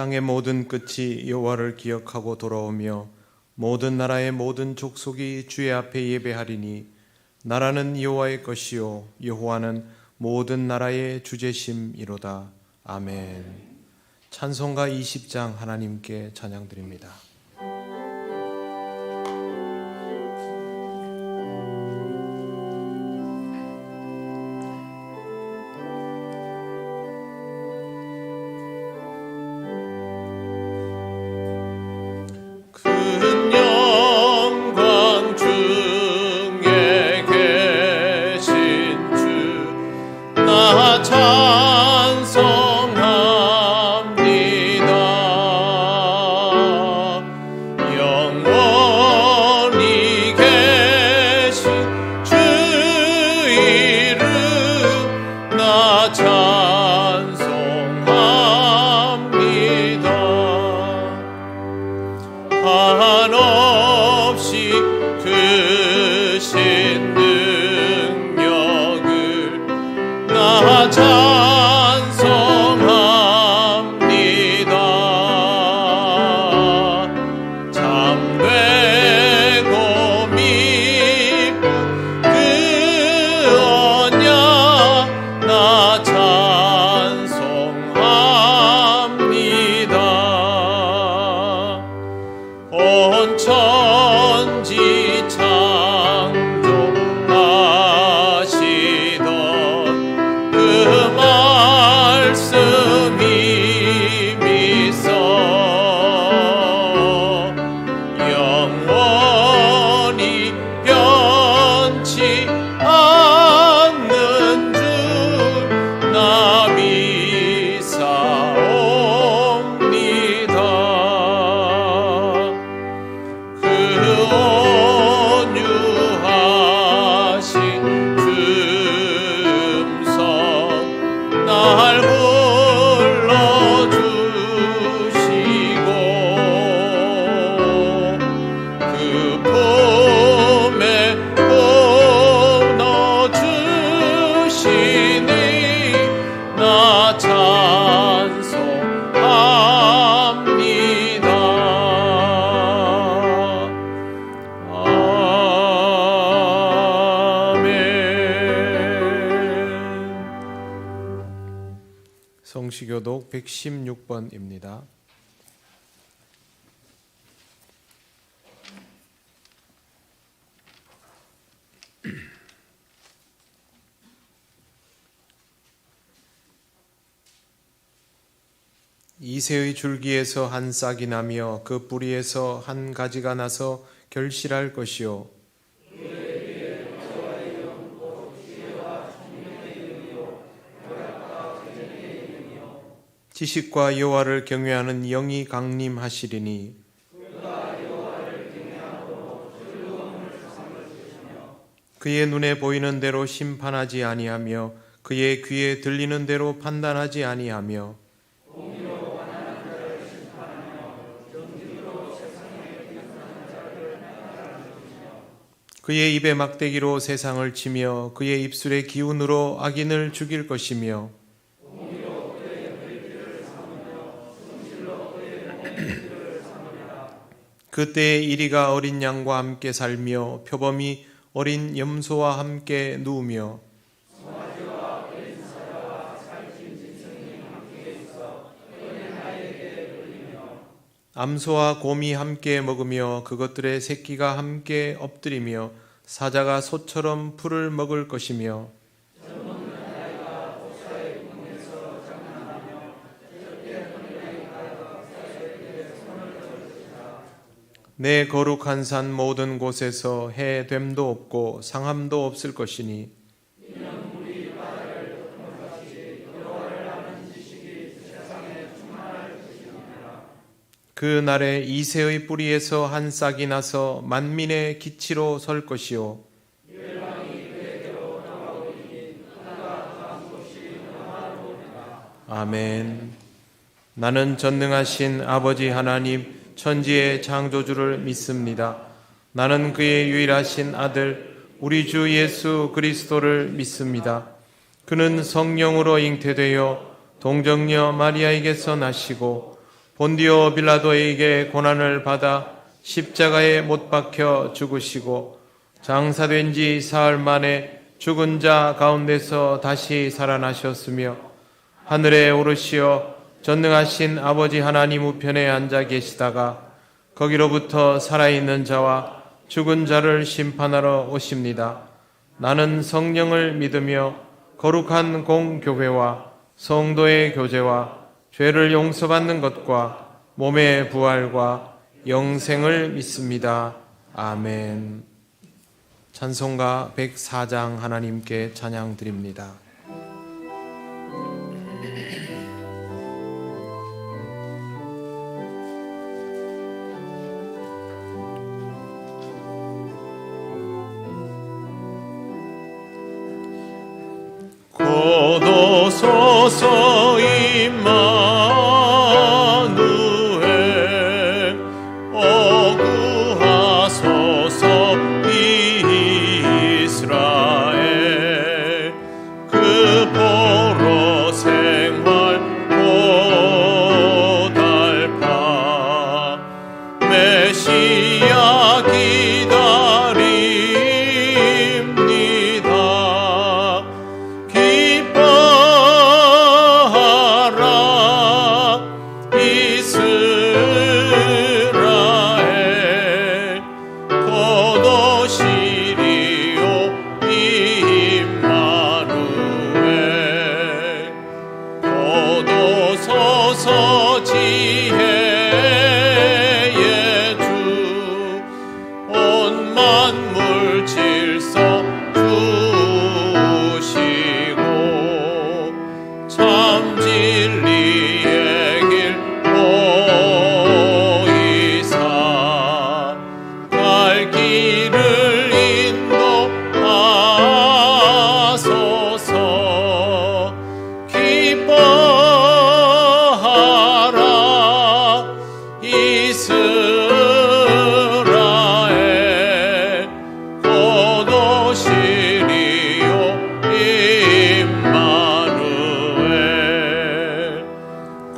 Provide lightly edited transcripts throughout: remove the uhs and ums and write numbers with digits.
땅의 모든 끝이 여호와를 기억하고 돌아오며 모든 나라의 모든 족속이 주의 앞에 예배하리니 나라는 여호와의 것이요 여호와는 모든 나라의 주제심이로다. 아멘. 찬송가 20장 하나님께 찬양드립니다. 한없이 크신 능력을 나 찬송합니다. 참되고 미쁜 그 언약 나 찬송합니다. 온 천지 창조하시던 그 말씀이 믿어 영원히 변치 않는 줄 나 믿사옵니다. 온유하신 금성 날 불러주시고 그 품에 꼭 넣어주시니 나 찬송합니다. 성시교독 116번입니다. 이새의 줄기에서 한 싹이 나며 그 뿌리에서 한 가지가 나서 결실할 것이요 지식과 여호와를 경외하는 영이 강림하시리니 그의 눈에 보이는 대로 심판하지 아니하며 그의 귀에 들리는 대로 판단하지 아니하며 그의 입에 막대기로 세상을 치며 그의 입술의 기운으로 악인을 죽일 것이며 그때에 이리가 어린 양과 함께 살며 표범이 어린 염소와 함께 누우며 암소와 곰이 함께 먹으며 그것들의 새끼가 함께 엎드리며 사자가 소처럼 풀을 먹을 것이며 내 거룩한 산 모든 곳에서 해됨도 없고 상함도 없을 것이니 그 날에 이새의 뿌리에서 한 싹이 나서 만민의 기치로 설 것이요 아멘. 나는 전능하신 아버지 하나님 천지의 창조주를 믿습니다. 나는 그의 유일하신 아들 우리 주 예수 그리스도를 믿습니다. 그는 성령으로 잉태되어 동정녀 마리아에게서 나시고 본디오 빌라도에게 고난을 받아 십자가에 못 박혀 죽으시고 장사된 지 사흘 만에 죽은 자 가운데서 다시 살아나셨으며 하늘에 오르시어 전능하신 아버지 하나님 우편에 앉아 계시다가 거기로부터 살아있는 자와 죽은 자를 심판하러 오십니다. 나는 성령을 믿으며 거룩한 공교회와 성도의 교제와 죄를 용서받는 것과 몸의 부활과 영생을 믿습니다. 아멘. 찬송가 104장 하나님께 찬양 드립니다. 고도소서 임마누엘 어구하소서 이스라엘 그 보러 생활 고달파 메시아 기다립니다. 기뻐하라 이스라엘 곧 오시리오 임마누엘 곧 오소서 지혜의 주 온 만물 질서 주시고 참 진리의 길 보이사 갈 길을 인도하소서. 기뻐하라 이스라엘 곧 오시리오 임마누엘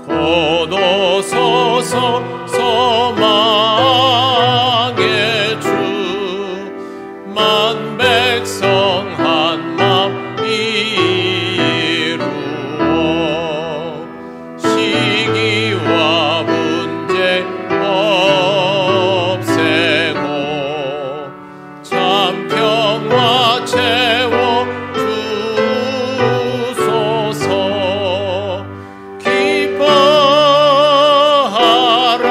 곧 오소서 소망의 주 만 백성 한 맘 이루어 시기와 문제 없애고 참 평화 채워 주소서. 기뻐하라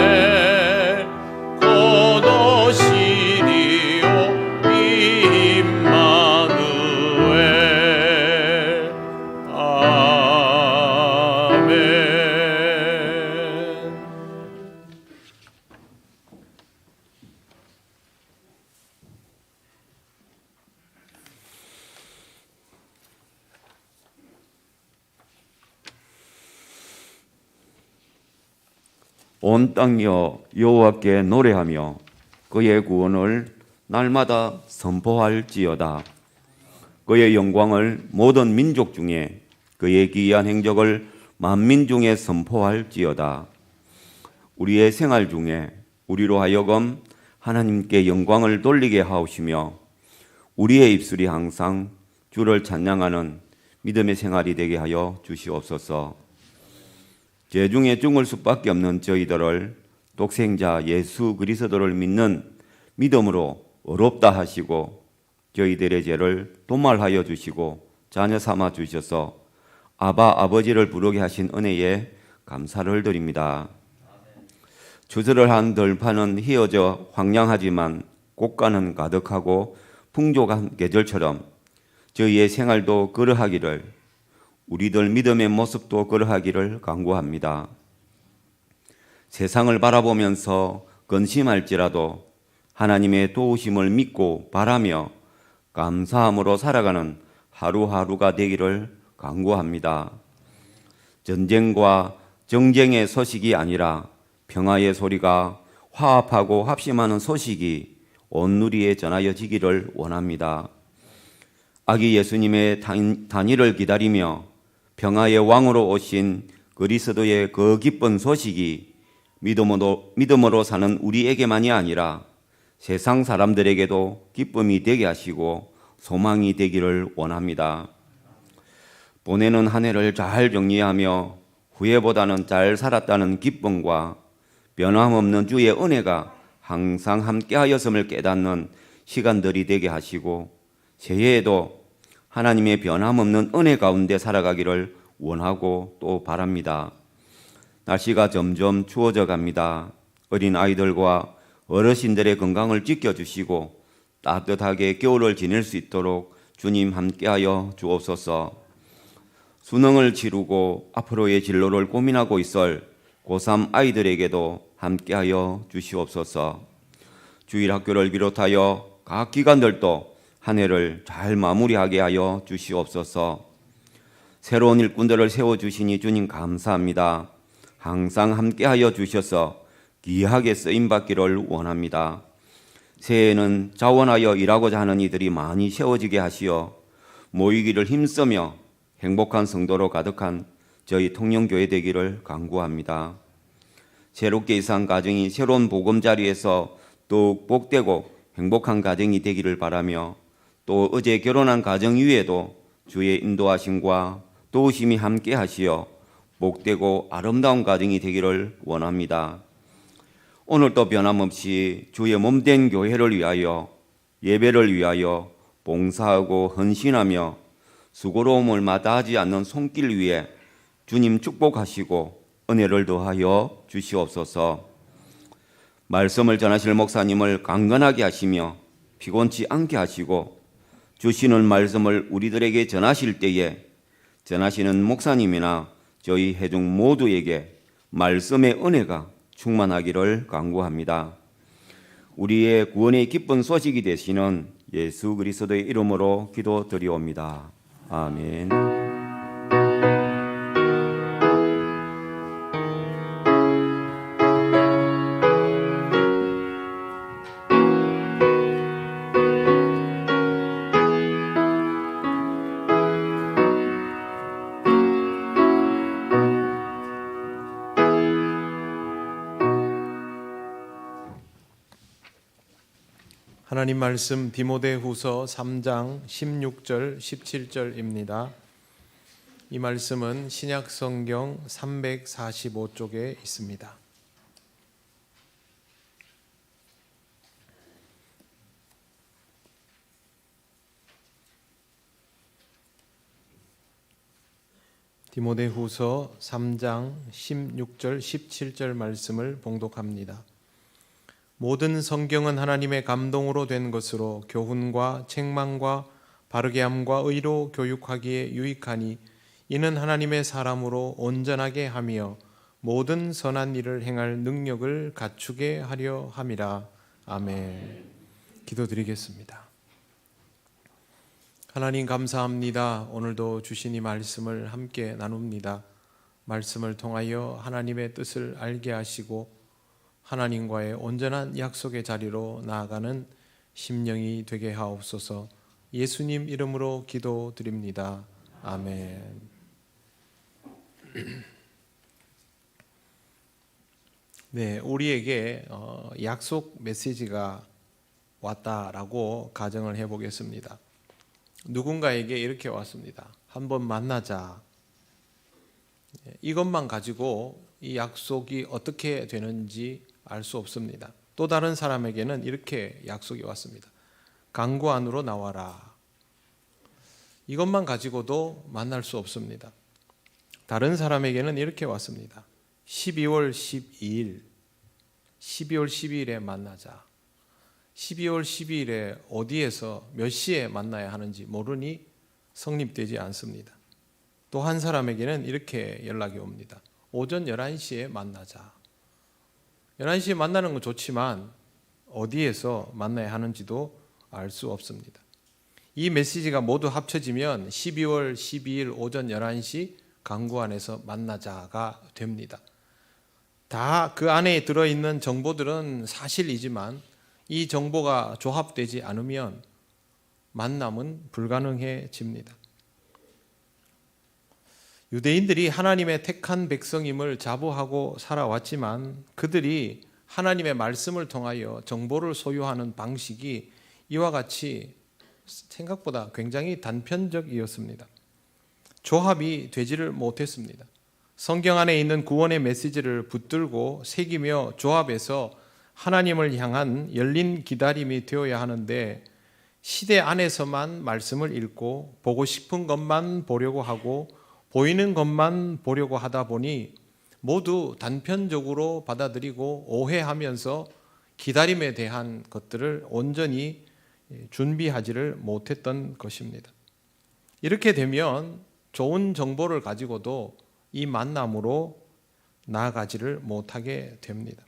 이스라엘 곧 오시리오 임마누엘. 아멘. 온 땅이여 여호와께 노래하며 그의 구원을 날마다 선포할지어다. 그의 영광을 모든 민족 중에 그의 기이한 행적을 만민 중에 선포할지어다. 우리의 생활 중에 우리로 하여금 하나님께 영광을 돌리게 하옵시며 우리의 입술이 항상 주를 찬양하는 믿음의 생활이 되게 하여 주시옵소서. 죄 중에 죽을 수밖에 없는 저희들을 독생자 예수 그리스도를 믿는 믿음으로 의롭다 하시고 저희들의 죄를 도말하여 주시고 자녀 삼아 주셔서 아바 아버지를 부르게 하신 은혜에 감사를 드립니다. 주저를 한 들판은 휘어져 황량하지만 꽃가는 가득하고 풍족한 계절처럼 저희의 생활도 그러하기를, 우리들 믿음의 모습도 그러하기를 간구합니다. 세상을 바라보면서 근심할지라도 하나님의 도우심을 믿고 바라며 감사함으로 살아가는 하루하루가 되기를 간구합니다. 전쟁과 정쟁의 소식이 아니라 평화의 소리가 화합하고 합심하는 소식이 온 누리에 전하여지기를 원합니다. 아기 예수님의 단위를 기다리며 평화의 왕으로 오신 그리스도의 그 기쁜 소식이 믿음으로 사는 우리에게만이 아니라 세상 사람들에게도 기쁨이 되게 하시고 소망이 되기를 원합니다. 보내는 한 해를 잘 정리하며 후회보다는 잘 살았다는 기쁨과 변함없는 주의 은혜가 항상 함께하였음을 깨닫는 시간들이 되게 하시고 새해에도 하나님의 변함없는 은혜 가운데 살아가기를 원하고 또 바랍니다. 날씨가 점점 추워져 갑니다. 어린 아이들과 어르신들의 건강을 지켜주시고 따뜻하게 겨울을 지낼 수 있도록 주님 함께하여 주옵소서. 수능을 치르고 앞으로의 진로를 고민하고 있을 고3 아이들에게도 함께하여 주시옵소서. 주일학교를 비롯하여 각 기관들도 한 해를 잘 마무리하게 하여 주시옵소서. 새로운 일꾼들을 세워주시니 주님 감사합니다. 항상 함께하여 주셔서 귀하게 쓰임받기를 원합니다. 새해에는 자원하여 일하고자 하는 이들이 많이 세워지게 하시어 모이기를 힘쓰며 행복한 성도로 가득한 저희 통영교회 되기를 간구합니다. 새롭게 이사한 가정이 새로운 보금자리에서 더욱 복되고 행복한 가정이 되기를 바라며 또 어제 결혼한 가정 위에도 주의 인도하심과 도우심이 함께 하시어 복되고 아름다운 가정이 되기를 원합니다. 오늘도 변함없이 주의 몸된 교회를 위하여 예배를 위하여 봉사하고 헌신하며 수고로움을 마다하지 않는 손길 위에 주님 축복하시고 은혜를 더하여 주시옵소서. 말씀을 전하실 목사님을 강건하게 하시며 피곤치 않게 하시고 주시는 말씀을 우리들에게 전하실 때에 전하시는 목사님이나 저희 회중 모두에게 말씀의 은혜가 충만하기를 간구합니다. 우리의 구원의 기쁜 소식이 되시는 예수 그리스도의 이름으로 기도드리옵니다. 아멘. 하나님 말씀 디모데후서 3장 16절 17절입니다. 이 말씀은 신약 성경 345쪽에 있습니다. 디모데후서 3장 16절 17절 말씀을 봉독합니다. 모든 성경은 하나님의 감동으로 된 것으로 교훈과 책망과 바르게 함과 의로 교육하기에 유익하니 이는 하나님의 사람으로 온전하게 하며 모든 선한 일을 행할 능력을 갖추게 하려 함이라. 아멘. 기도드리겠습니다. 하나님 감사합니다. 오늘도 주신 이 말씀을 함께 나눕니다. 말씀을 통하여 하나님의 뜻을 알게 하시고 하나님과의 온전한 약속의 자리로 나아가는 심령이 되게 하옵소서. 예수님 이름으로 기도드립니다. 아멘. 네, 우리에게 약속 메시지가 왔다라고 가정을 해보겠습니다. 누군가에게 이렇게 왔습니다. 한번 만나자. 이것만 가지고 이 약속이 어떻게 되는지 알 수 없습니다. 또 다른 사람에게는 이렇게 약속이 왔습니다. 강구 안으로 나와라. 이것만 가지고도 만날 수 없습니다. 다른 사람에게는 이렇게 왔습니다. 12월 12일에 만나자. 12월 12일에 어디에서 몇 시에 만나야 하는지 모르니 성립되지 않습니다. 또 한 사람에게는 이렇게 연락이 옵니다. 오전 11시에 만나자. 11시에 만나는 건 좋지만 어디에서 만나야 하는지도 알 수 없습니다. 이 메시지가 모두 합쳐지면 12월 12일 오전 11시 강구 안에서 만나자가 됩니다. 다 그 안에 들어있는 정보들은 사실이지만 이 정보가 조합되지 않으면 만남은 불가능해집니다. 유대인들이 하나님의 택한 백성임을 자부하고 살아왔지만 그들이 하나님의 말씀을 통하여 정보를 소유하는 방식이 이와 같이 생각보다 굉장히 단편적이었습니다. 조합이 되지를 못했습니다. 성경 안에 있는 구원의 메시지를 붙들고 새기며 조합해서 하나님을 향한 열린 기다림이 되어야 하는데 시대 안에서만 말씀을 읽고 보고 싶은 것만 보려고 하고 보이는 것만 보려고 하다 보니 모두 단편적으로 받아들이고 오해하면서 기다림에 대한 것들을 온전히 준비하지를 못했던 것입니다. 이렇게 되면 좋은 정보를 가지고도 이 만남으로 나아가지를 못하게 됩니다.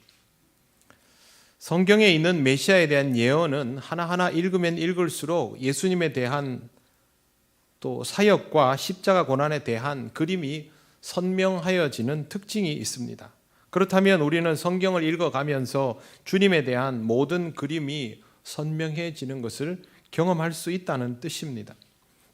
성경에 있는 메시아에 대한 예언은 하나하나 읽으면 읽을수록 예수님에 대한 또 사역과 십자가 고난에 대한 그림이 선명하여지는 특징이 있습니다. 그렇다면 우리는 성경을 읽어가면서 주님에 대한 모든 그림이 선명해지는 것을 경험할 수 있다는 뜻입니다.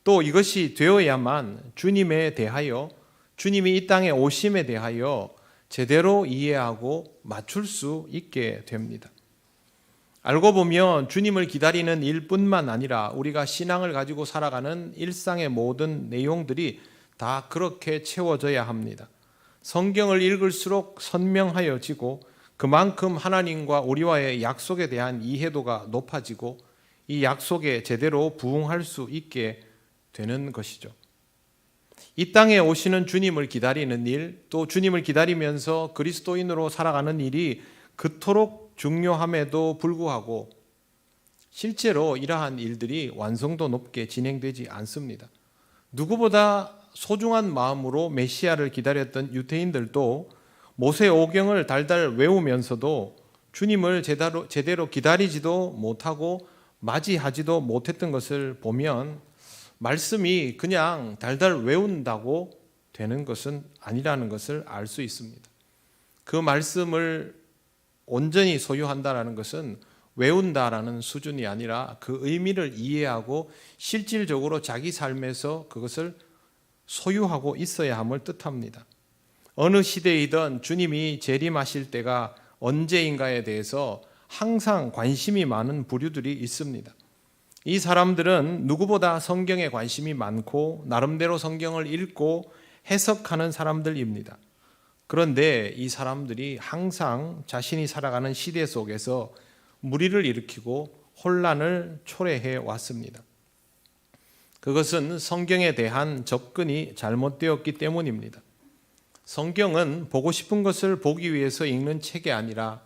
또 이것이 되어야만 주님에 대하여, 주님이 이 땅에 오심에 대하여 제대로 이해하고 맞출 수 있게 됩니다. 알고 보면 주님을 기다리는 일뿐만 아니라 우리가 신앙을 가지고 살아가는 일상의 모든 내용들이 다 그렇게 채워져야 합니다. 성경을 읽을수록 선명하여지고 그만큼 하나님과 우리와의 약속에 대한 이해도가 높아지고 이 약속에 제대로 부응할 수 있게 되는 것이죠. 이 땅에 오시는 주님을 기다리는 일, 또 주님을 기다리면서 그리스도인으로 살아가는 일이 그토록 중요함에도 불구하고 실제로 이러한 일들이 완성도 높게 진행되지 않습니다. 누구보다 소중한 마음으로 메시아를 기다렸던 유대인들도 모세 오경을 달달 외우면서도 주님을 제대로 기다리지도 못하고 맞이하지도 못했던 것을 보면 말씀이 그냥 달달 외운다고 되는 것은 아니라는 것을 알 수 있습니다. 그 말씀을 온전히 소유한다는 것은 외운다라는 수준이 아니라 그 의미를 이해하고 실질적으로 자기 삶에서 그것을 소유하고 있어야 함을 뜻합니다. 어느 시대이든 주님이 재림하실 때가 언제인가에 대해서 항상 관심이 많은 부류들이 있습니다. 이 사람들은 누구보다 성경에 관심이 많고 나름대로 성경을 읽고 해석하는 사람들입니다. 그런데 이 사람들이 항상 자신이 살아가는 시대 속에서 무리를 일으키고 혼란을 초래해 왔습니다. 그것은 성경에 대한 접근이 잘못되었기 때문입니다. 성경은 보고 싶은 것을 보기 위해서 읽는 책이 아니라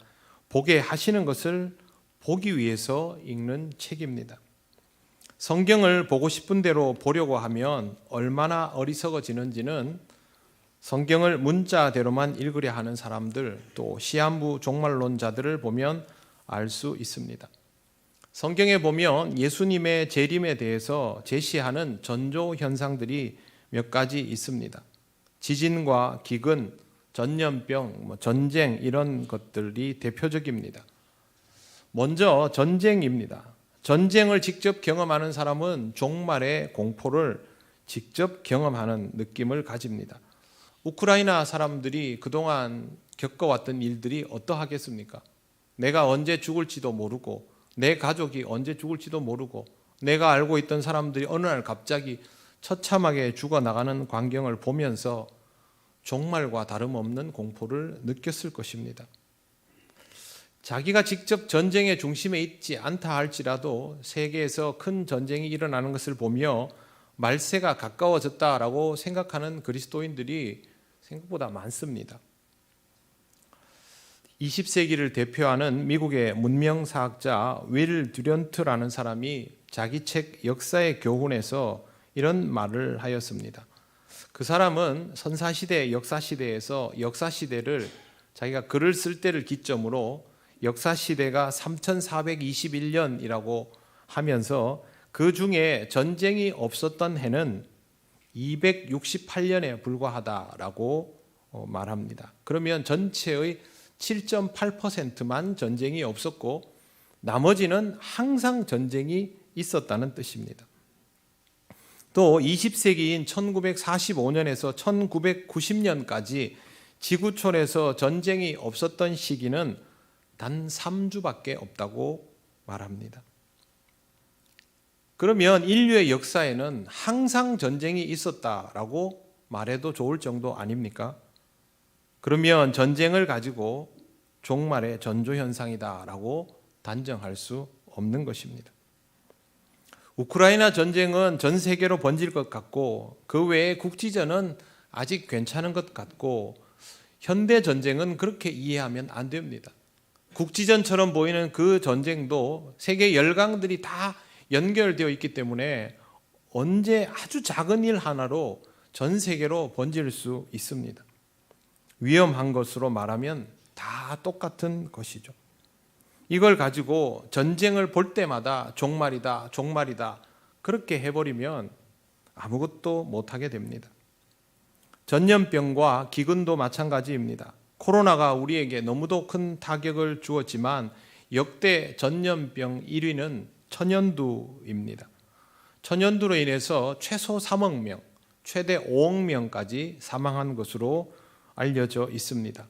보게 하시는 것을 보기 위해서 읽는 책입니다. 성경을 보고 싶은 대로 보려고 하면 얼마나 어리석어지는지는 성경을 문자대로만 읽으려 하는 사람들, 또 시한부 종말론자들을 보면 알 수 있습니다. 성경에 보면 예수님의 재림에 대해서 제시하는 전조 현상들이 몇 가지 있습니다. 지진과 기근, 전염병, 전쟁 이런 것들이 대표적입니다. 먼저 전쟁입니다. 전쟁을 직접 경험하는 사람은 종말의 공포를 직접 경험하는 느낌을 가집니다. 우크라이나 사람들이 그동안 겪어왔던 일들이 어떠하겠습니까? 내가 언제 죽을지도 모르고 내 가족이 언제 죽을지도 모르고 내가 알고 있던 사람들이 어느 날 갑자기 처참하게 죽어나가는 광경을 보면서 종말과 다름없는 공포를 느꼈을 것입니다. 자기가 직접 전쟁의 중심에 있지 않다 할지라도 세계에서 큰 전쟁이 일어나는 것을 보며 말세가 가까워졌다라고 생각하는 그리스도인들이 생각보다 많습니다. 20세기를 대표하는 미국의 문명사학자 윌 듀런트라는 사람이 자기 책 역사의 교훈에서 이런 말을 하였습니다. 그 사람은 선사시대, 역사시대에서 역사시대를 자기가 글을 쓸 때를 기점으로 역사시대가 3421년이라고 하면서 그 중에 전쟁이 없었던 해는 268년에 불과하다라고 말합니다. 그러면 전체의 7.8%만 전쟁이 없었고 나머지는 항상 전쟁이 있었다는 뜻입니다. 또 20세기인 1945년에서 1990년까지 지구촌에서 전쟁이 없었던 시기는 단 3주밖에 없다고 말합니다. 그러면 인류의 역사에는 항상 전쟁이 있었다라고 말해도 좋을 정도 아닙니까? 그러면 전쟁을 가지고 종말의 전조현상이다라고 단정할 수 없는 것입니다. 우크라이나 전쟁은 전 세계로 번질 것 같고 그 외에 국지전은 아직 괜찮은 것 같고 현대 전쟁은 그렇게 이해하면 안 됩니다. 국지전처럼 보이는 그 전쟁도 세계 열강들이 다 연결되어 있기 때문에 언제 아주 작은 일 하나로 전 세계로 번질 수 있습니다. 위험한 것으로 말하면 다 똑같은 것이죠. 이걸 가지고 전쟁을 볼 때마다 종말이다, 종말이다 그렇게 해버리면 아무것도 못하게 됩니다. 전염병과 기근도 마찬가지입니다. 코로나가 우리에게 너무도 큰 타격을 주었지만 역대 전염병 1위는 천연두입니다. 천연두로 인해서 최소 3억 명, 최대 5억 명까지 사망한 것으로 알려져 있습니다.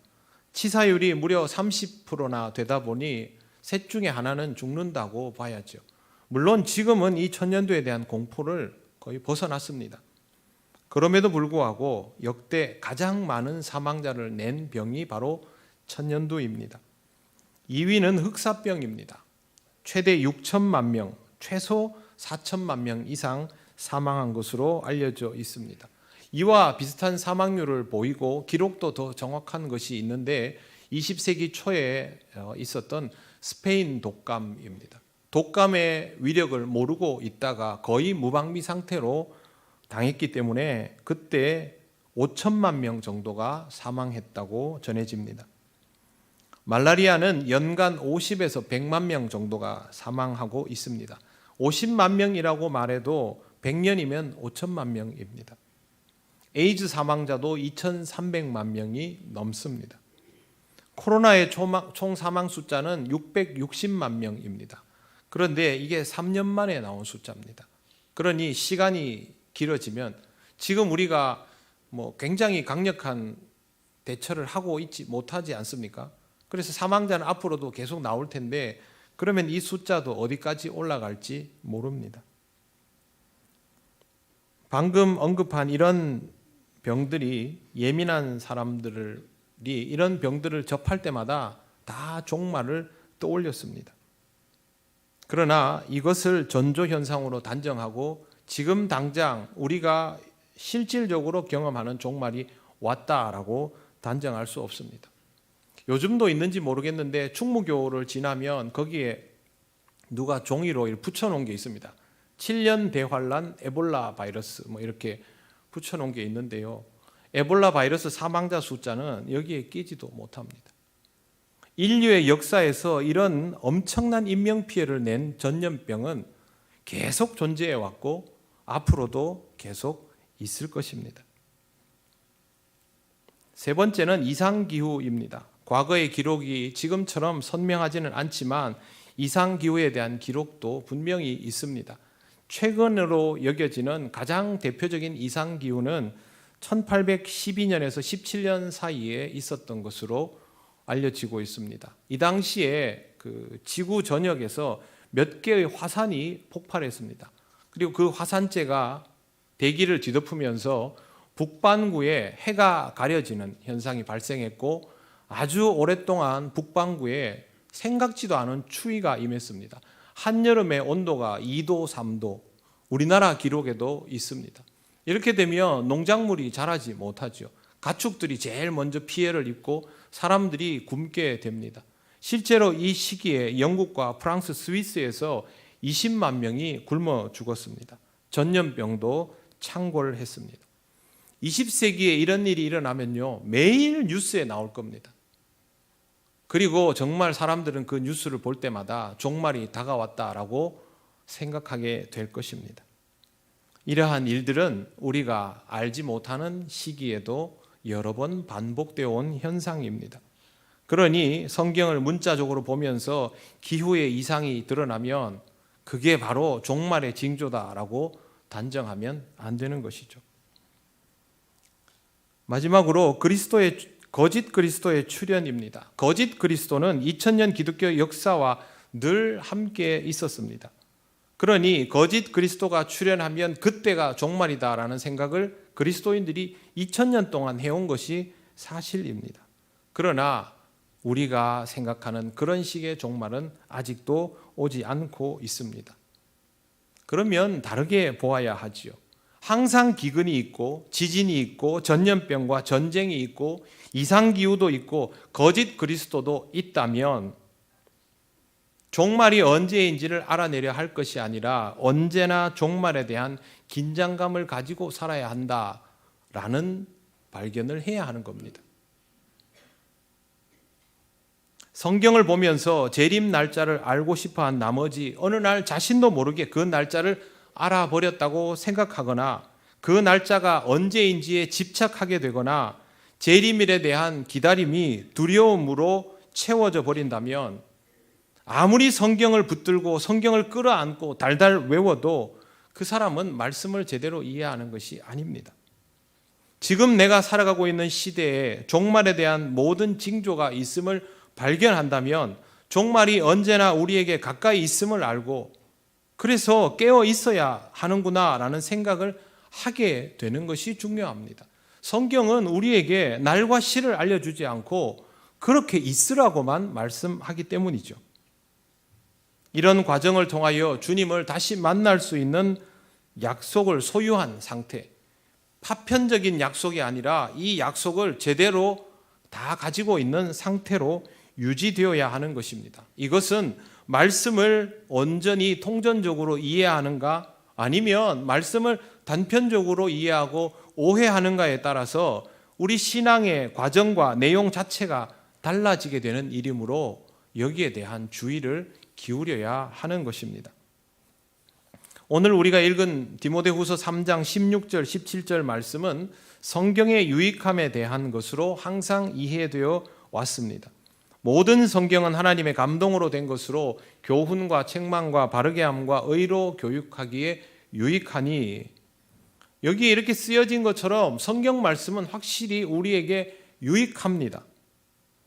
치사율이 무려 30%나 되다 보니 셋 중에 하나는 죽는다고 봐야죠. 물론 지금은 이 천연두에 대한 공포를 거의 벗어났습니다. 그럼에도 불구하고 역대 가장 많은 사망자를 낸 병이 바로 천연두입니다. 2위는 흑사병입니다. 최대 6천만 명, 최소 4천만 명 이상 사망한 것으로 알려져 있습니다. 이와 비슷한 사망률을 보이고 기록도 더 정확한 것이 있는데 20세기 초에 있었던 스페인 독감입니다. 독감의 위력을 모르고 있다가 거의 무방비 상태로 당했기 때문에 그때 5천만 명 정도가 사망했다고 전해집니다. 말라리아는 연간 50에서 100만 명 정도가 사망하고 있습니다. 50만 명이라고 말해도 100년이면 5천만 명입니다. 에이즈 사망자도 2,300만 명이 넘습니다. 코로나의 총 사망 숫자는 660만 명입니다. 그런데 이게 3년 만에 나온 숫자입니다. 그러니 시간이 길어지면 지금 우리가 굉장히 강력한 대처를 하고 있지 못하지 않습니까? 그래서 사망자는 앞으로도 계속 나올 텐데 그러면 이 숫자도 어디까지 올라갈지 모릅니다. 방금 언급한 이런 병들이 예민한 사람들이 이런 병들을 접할 때마다 다 종말을 떠올렸습니다. 그러나 이것을 전조현상으로 단정하고 지금 당장 우리가 실질적으로 경험하는 종말이 왔다라고 단정할 수 없습니다. 요즘도 있는지 모르겠는데 충무교를 지나면 거기에 누가 종이로 붙여놓은 게 있습니다. 7년 대환란 에볼라 바이러스 이렇게 붙여놓은 게 있는데요. 에볼라 바이러스 사망자 숫자는 여기에 끼지도 못합니다. 인류의 역사에서 이런 엄청난 인명피해를 낸 전염병은 계속 존재해 왔고 앞으로도 계속 있을 것입니다. 세 번째는 이상기후입니다. 과거의 기록이 지금처럼 선명하지는 않지만 이상기후에 대한 기록도 분명히 있습니다. 최근으로 여겨지는 가장 대표적인 이상기후는 1812년에서 17년 사이에 있었던 것으로 알려지고 있습니다. 이 당시에 지구 전역에서 몇 개의 화산이 폭발했습니다. 그리고 그 화산재가 대기를 뒤덮으면서 북반구에 해가 가려지는 현상이 발생했고 아주 오랫동안 북반구에 생각지도 않은 추위가 임했습니다. 한여름의 온도가 2도, 3도, 우리나라 기록에도 있습니다. 이렇게 되면 농작물이 자라지 못하죠. 가축들이 제일 먼저 피해를 입고 사람들이 굶게 됩니다. 실제로 이 시기에 영국과 프랑스, 스위스에서 20만 명이 굶어 죽었습니다. 전염병도 창궐 했습니다. 20세기에 이런 일이 일어나면요, 매일 뉴스에 나올 겁니다. 그리고 정말 사람들은 그 뉴스를 볼 때마다 종말이 다가왔다라고 생각하게 될 것입니다. 이러한 일들은 우리가 알지 못하는 시기에도 여러 번 반복되어 온 현상입니다. 그러니 성경을 문자적으로 보면서 기후의 이상이 드러나면 그게 바로 종말의 징조다라고 단정하면 안 되는 것이죠. 마지막으로 거짓 그리스도의 출현입니다. 거짓 그리스도는 2000년 기독교 역사와 늘 함께 있었습니다. 그러니 거짓 그리스도가 출현하면 그때가 종말이다라는 생각을 그리스도인들이 2000년 동안 해온 것이 사실입니다. 그러나 우리가 생각하는 그런 식의 종말은 아직도 오지 않고 있습니다. 그러면 다르게 보아야 하지요. 항상 기근이 있고 지진이 있고 전염병과 전쟁이 있고 이상기후도 있고 거짓 그리스도도 있다면 종말이 언제인지를 알아내려 할 것이 아니라 언제나 종말에 대한 긴장감을 가지고 살아야 한다라는 발견을 해야 하는 겁니다. 성경을 보면서 재림 날짜를 알고 싶어한 나머지 어느 날 자신도 모르게 그 날짜를 알아버렸다고 생각하거나 그 날짜가 언제인지에 집착하게 되거나 재림일에 대한 기다림이 두려움으로 채워져 버린다면 아무리 성경을 붙들고 성경을 끌어안고 달달 외워도 그 사람은 말씀을 제대로 이해하는 것이 아닙니다. 지금 내가 살아가고 있는 시대에 종말에 대한 모든 징조가 있음을 발견한다면 종말이 언제나 우리에게 가까이 있음을 알고 그래서 깨어 있어야 하는구나라는 생각을 하게 되는 것이 중요합니다. 성경은 우리에게 날과 시를 알려주지 않고 그렇게 있으라고만 말씀하기 때문이죠. 이런 과정을 통하여 주님을 다시 만날 수 있는 약속을 소유한 상태, 파편적인 약속이 아니라 이 약속을 제대로 다 가지고 있는 상태로 유지되어야 하는 것입니다. 이것은 말씀을 온전히 통전적으로 이해하는가 아니면 말씀을 단편적으로 이해하고 오해하는가에 따라서 우리 신앙의 과정과 내용 자체가 달라지게 되는 일이므로 여기에 대한 주의를 기울여야 하는 것입니다. 오늘 우리가 읽은 디모데후서 3장 16절 17절 말씀은 성경의 유익함에 대한 것으로 항상 이해되어 왔습니다. 모든 성경은 하나님의 감동으로 된 것으로 교훈과 책망과 바르게 함과 의로 교육하기에 유익하니 여기에 이렇게 쓰여진 것처럼 성경 말씀은 확실히 우리에게 유익합니다.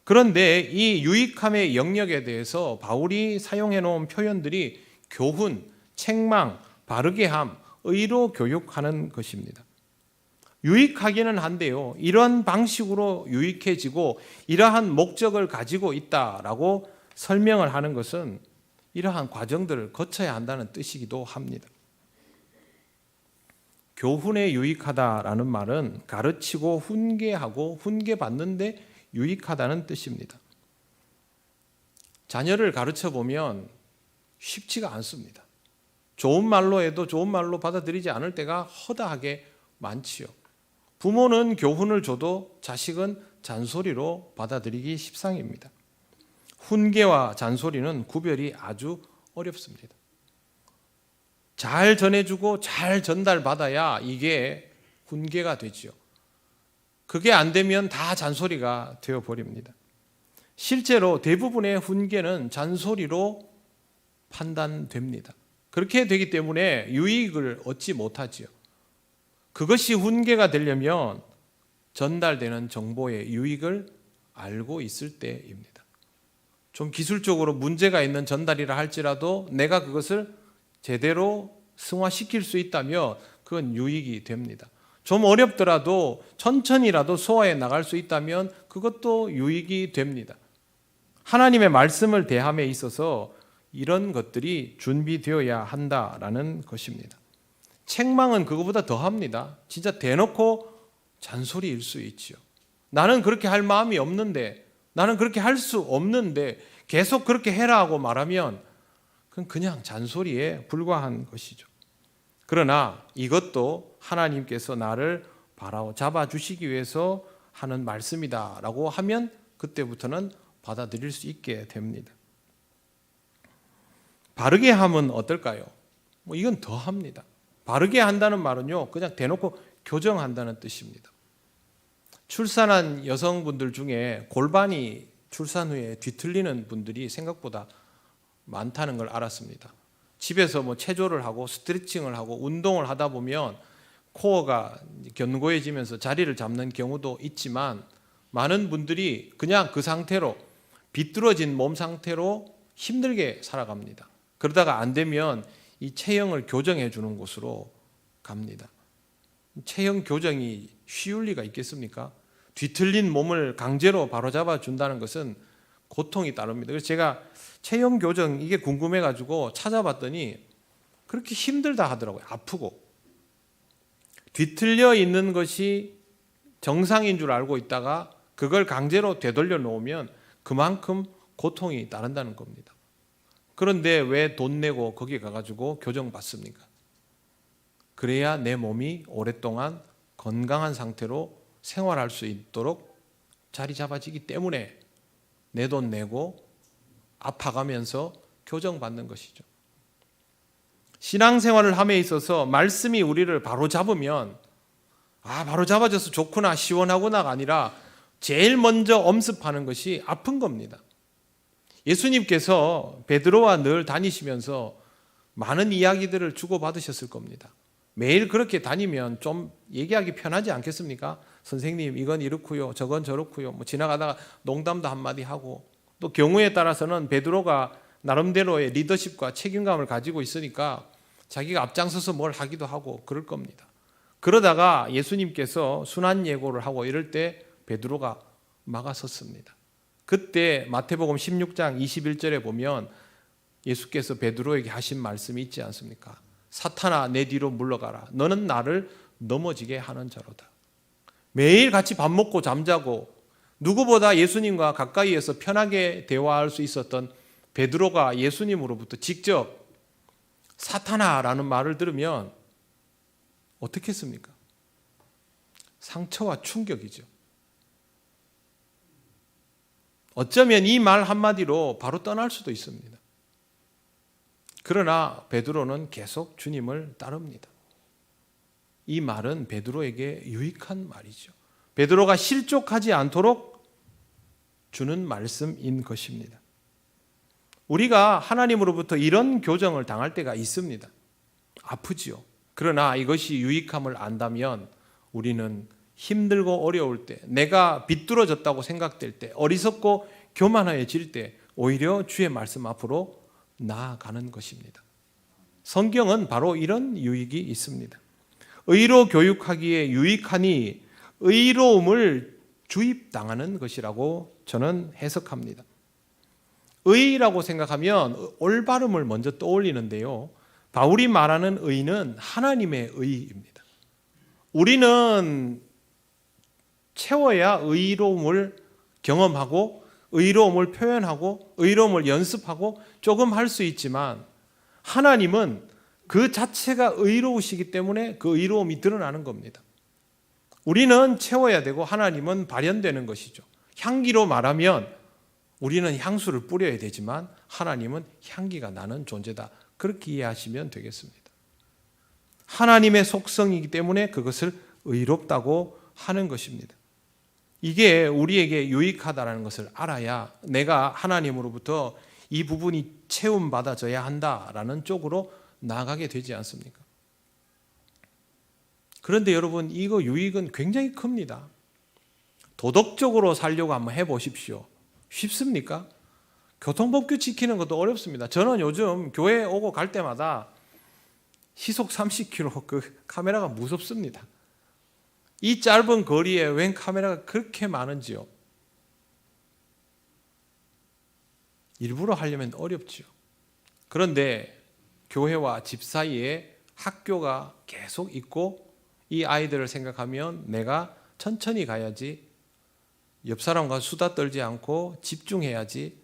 그런데 이 유익함의 영역에 대해서 바울이 사용해 놓은 표현들이 교훈, 책망, 바르게 함, 의로 교육하는 것입니다. 유익하기는 한데요. 이런 방식으로 유익해지고 이러한 목적을 가지고 있다라고 설명을 하는 것은 이러한 과정들을 거쳐야 한다는 뜻이기도 합니다. 교훈에 유익하다라는 말은 가르치고 훈계하고 훈계받는데 유익하다는 뜻입니다. 자녀를 가르쳐 보면 쉽지가 않습니다. 좋은 말로 해도 좋은 말로 받아들이지 않을 때가 허다하게 많지요. 부모는 교훈을 줘도 자식은 잔소리로 받아들이기 십상입니다. 훈계와 잔소리는 구별이 아주 어렵습니다. 잘 전해주고 잘 전달받아야 이게 훈계가 되지요. 그게 안 되면 다 잔소리가 되어버립니다. 실제로 대부분의 훈계는 잔소리로 판단됩니다. 그렇게 되기 때문에 유익을 얻지 못하지요. 그것이 훈계가 되려면 전달되는 정보의 유익을 알고 있을 때입니다. 좀 기술적으로 문제가 있는 전달이라 할지라도 내가 그것을 제대로 승화시킬 수 있다면 그건 유익이 됩니다. 좀 어렵더라도 천천히라도 소화해 나갈 수 있다면 그것도 유익이 됩니다. 하나님의 말씀을 대함에 있어서 이런 것들이 준비되어야 한다라는 것입니다. 책망은 그거보다 더합니다. 진짜 대놓고 잔소리일 수 있죠. 나는 그렇게 할 마음이 없는데, 나는 그렇게 할 수 없는데 계속 그렇게 해라 하고 말하면 그건 그냥 잔소리에 불과한 것이죠. 그러나 이것도 하나님께서 나를 바라잡아 주시기 위해서 하는 말씀이다라고 하면 그때부터는 받아들일 수 있게 됩니다. 바르게 함은 어떨까요? 이건 더합니다. 바르게 한다는 말은요, 그냥 대놓고 교정한다는 뜻입니다. 출산한 여성분들 중에 골반이 출산 후에 뒤틀리는 분들이 생각보다 많다는 걸 알았습니다. 집에서 뭐 체조를 하고 스트레칭을 하고 운동을 하다 보면 코어가 견고해지면서 자리를 잡는 경우도 있지만 많은 분들이 그냥 그 상태로 비뚤어진 몸 상태로 힘들게 살아갑니다. 그러다가 안 되면 이 체형을 교정해 주는 곳으로 갑니다. 체형 교정이 쉬울 리가 있겠습니까? 뒤틀린 몸을 강제로 바로잡아 준다는 것은 고통이 따릅니다. 그래서 제가 체형 교정 이게 궁금해 가지고 찾아봤더니 그렇게 힘들다 하더라고요. 아프고. 뒤틀려 있는 것이 정상인 줄 알고 있다가 그걸 강제로 되돌려 놓으면 그만큼 고통이 따른다는 겁니다. 그런데 왜 돈 내고 거기 가가지고 교정 받습니까? 그래야 내 몸이 오랫동안 건강한 상태로 생활할 수 있도록 자리 잡아지기 때문에 내 돈 내고 아파가면서 교정받는 것이죠. 신앙생활을 함에 있어서 말씀이 우리를 바로 잡으면 바로 잡아져서 좋구나 시원하구나가 아니라 제일 먼저 엄습하는 것이 아픈 겁니다. 예수님께서 베드로와 늘 다니시면서 많은 이야기들을 주고받으셨을 겁니다. 매일 그렇게 다니면 좀 얘기하기 편하지 않겠습니까? 선생님 이건 이렇고요 저건 저렇고요 뭐 지나가다가 농담도 한마디 하고 또 경우에 따라서는 베드로가 나름대로의 리더십과 책임감을 가지고 있으니까 자기가 앞장서서 뭘 하기도 하고 그럴 겁니다. 그러다가 예수님께서 순환 예고를 하고 이럴 때 베드로가 막아섰습니다. 그때 마태복음 16장 21절에 보면 예수께서 베드로에게 하신 말씀이 있지 않습니까? 사탄아 내 뒤로 물러가라. 너는 나를 넘어지게 하는 자로다. 매일 같이 밥 먹고 잠자고 누구보다 예수님과 가까이에서 편하게 대화할 수 있었던 베드로가 예수님으로부터 직접 사탄아라는 말을 들으면 어떻게 했습니까? 상처와 충격이죠. 어쩌면 이 말 한마디로 바로 떠날 수도 있습니다. 그러나 베드로는 계속 주님을 따릅니다. 이 말은 베드로에게 유익한 말이죠. 베드로가 실족하지 않도록 주는 말씀인 것입니다. 우리가 하나님으로부터 이런 교정을 당할 때가 있습니다. 아프지요. 그러나 이것이 유익함을 안다면 우리는 힘들고 어려울 때, 내가 비뚤어졌다고 생각될 때, 어리석고 교만해질 때 오히려 주의 말씀 앞으로 나아가는 것입니다. 성경은 바로 이런 유익이 있습니다. 의로 교육하기에 유익하니 의로움을 주입당하는 것이라고 저는 해석합니다. 의라고 생각하면 올바름을 먼저 떠올리는데요. 바울이 말하는 의는 하나님의 의입니다. 우리는 채워야 의로움을 경험하고 의로움을 표현하고 의로움을 연습하고 조금 할 수 있지만 하나님은 그 자체가 의로우시기 때문에 그 의로움이 드러나는 겁니다. 우리는 채워야 되고 하나님은 발현되는 것이죠. 향기로 말하면 우리는 향수를 뿌려야 되지만 하나님은 향기가 나는 존재다. 그렇게 이해하시면 되겠습니다. 하나님의 속성이기 때문에 그것을 의롭다고 하는 것입니다. 이게 우리에게 유익하다는 것을 알아야 내가 하나님으로부터 이 부분이 채움받아져야 한다라는 쪽으로 나아가게 되지 않습니까? 그런데 여러분 이거 유익은 굉장히 큽니다. 도덕적으로 살려고 한번 해보십시오. 쉽습니까? 교통법규 지키는 것도 어렵습니다. 저는 요즘 교회 오고 갈 때마다 시속 30km 그 카메라가 무섭습니다. 이 짧은 거리에 웬 카메라가 그렇게 많은지요? 일부러 하려면 어렵지요. 그런데 교회와 집 사이에 학교가 계속 있고 이 아이들을 생각하면 내가 천천히 가야지, 옆 사람과 수다 떨지 않고 집중해야지,